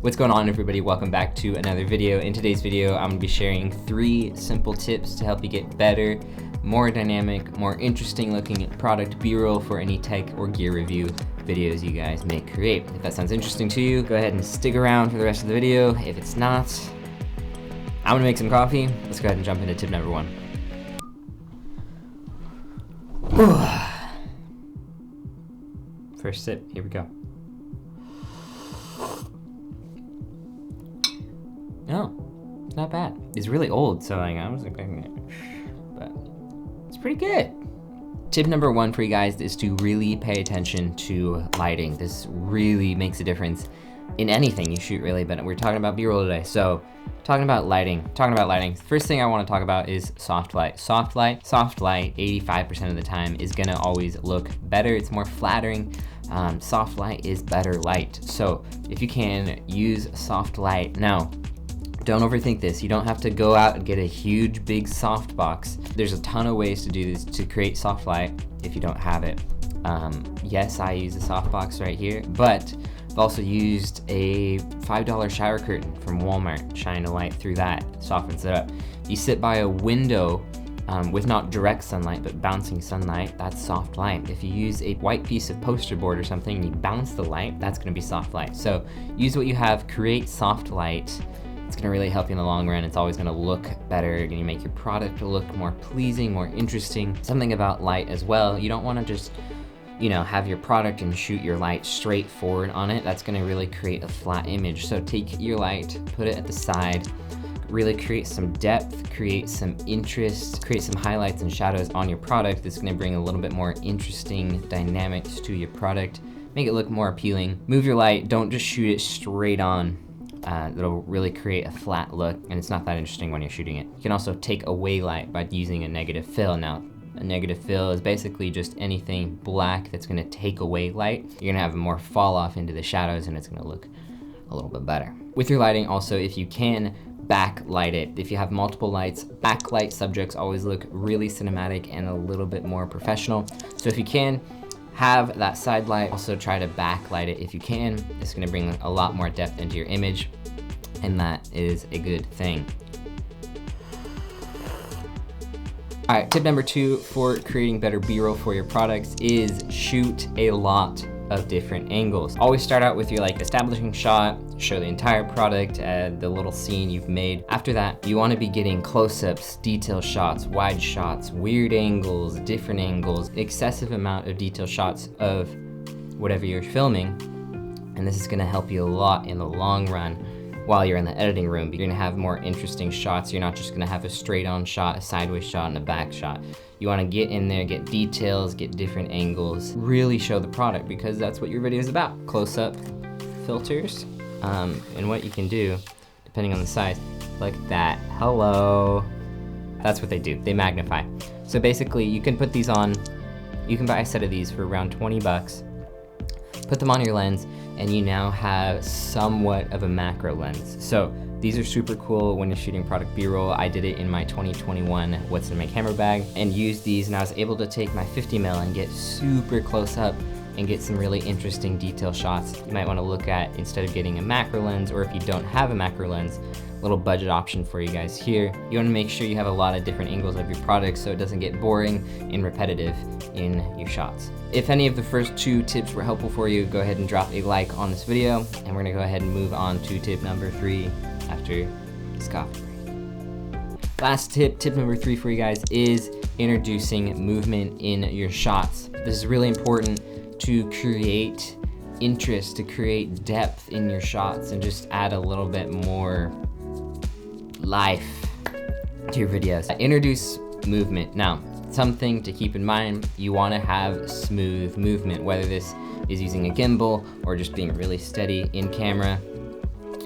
What's going on, everybody? Welcome back to another video. In today's video, I'm gonna be sharing 3 simple tips to help you get better, more dynamic, more interesting looking product B-roll for any tech or gear review videos you guys may create. If that sounds interesting to you, go ahead and stick around for the rest of the video. If it's not, I'm gonna make some coffee. Let's go ahead and jump into tip number 1. First sip, here we go. No, it's not bad. It's really old, so I was expecting it, but it's pretty good. Tip number 1 for you guys is to really pay attention to lighting. This really makes a difference in anything you shoot, really, but we're talking about B-roll today. So talking about lighting. First thing I want to talk about is soft light. Soft light, 85% of the time is gonna always look better. It's more flattering. Soft light is better light. So if you can, use soft light. Now, don't overthink this. You don't have to go out and get a huge big soft box. There's a ton of ways to do this to create soft light if you don't have it. Yes, I use a soft box right here, but I've also used a $5 shower curtain from Walmart. Shine a light through that, softens it up. You sit by a window with not direct sunlight, but bouncing sunlight, that's soft light. If you use a white piece of poster board or something and you bounce the light, that's gonna be soft light. So use what you have, create soft light. It's gonna really help you in the long run. It's always gonna look better. You're gonna make your product look more pleasing, more interesting. Something about light as well. You don't wanna just, have your product and shoot your light straight forward on it. That's gonna really create a flat image. So take your light, put it at the side, really create some depth, create some interest, create some highlights and shadows on your product. That's gonna bring a little bit more interesting dynamics to your product, make it look more appealing. Move your light, don't just shoot it straight on. That'll really create a flat look, and it's not that interesting when you're shooting it. You can also take away light by using a negative fill. Now, a negative fill is basically just anything black that's gonna take away light. You're gonna have more fall off into the shadows, and it's gonna look a little bit better. With your lighting also, if you can, backlight it. If you have multiple lights, backlight subjects always look really cinematic and a little bit more professional. So if you can, have that side light, also try to backlight it if you can. It's gonna bring a lot more depth into your image, and that is a good thing. All right, tip number 2 for creating better B-roll for your products is shoot a lot of different angles. Always start out with your establishing shot, show the entire product, the little scene you've made. After that, you wanna be getting close-ups, detail shots, wide shots, weird angles, different angles, excessive amount of detail shots of whatever you're filming. And this is gonna help you a lot in the long run while you're in the editing room. You're gonna have more interesting shots. You're not just gonna have a straight on shot, a sideways shot, and a back shot. You wanna get in there, get details, get different angles, really show the product, because that's what your video is about. Close-up filters, and what you can do, depending on the size, like that. Hello. That's what they do, they magnify. So basically, you can put these on, you can buy a set of these for around 20 bucks, put them on your lens, and you now have somewhat of a macro lens. So these are super cool when you're shooting product B-roll. I did it in my 2021 What's in My Camera bag and used these, and I was able to take my 50mm and get super close up and get some really interesting detail shots. You might want to look at, instead of getting a macro lens, or if you don't have a macro lens, little budget option for you guys here. You want to make sure you have a lot of different angles of your product so it doesn't get boring and repetitive in your shots. If any of the first 2 tips were helpful for you, go ahead and drop a like on this video, and we're gonna go ahead and move on to tip number 3 after this coffee. Last tip number 3 for you guys is introducing movement in your shots. This is really important to create interest, to create depth in your shots, and just add a little bit more life to your videos. Introduce movement. Now, something to keep in mind, you want to have smooth movement, whether this is using a gimbal or just being really steady in camera.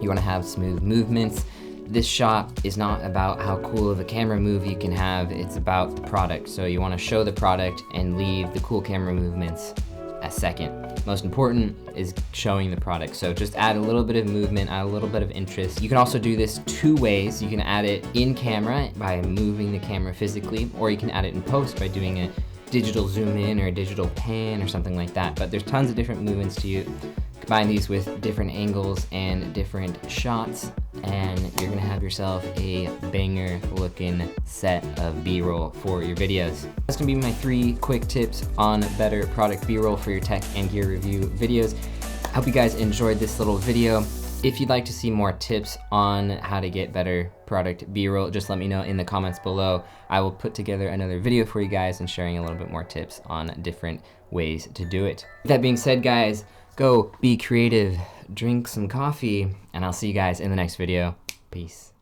You want to have smooth movements. This shot is not about how cool of a camera move you can have, it's about the product. So you want to show the product and leave the cool camera movements a second. Most important is showing the product. So just add a little bit of movement, add a little bit of interest. You can also do this 2 ways. You can add it in camera by moving the camera physically, or you can add it in post by doing a digital zoom in or a digital pan or something like that. But there's tons of different movements to you. Combine these with different angles and different shots, and you're gonna have yourself a banger looking set of B-roll for your videos. That's gonna be my 3 quick tips on better product B-roll for your tech and gear review videos. I hope you guys enjoyed this little video. If you'd like to see more tips on how to get better product B-roll, just let me know in the comments below. I will put together another video for you guys and sharing a little bit more tips on different ways to do it. With that being said, guys, go be creative, drink some coffee, and I'll see you guys in the next video. Peace.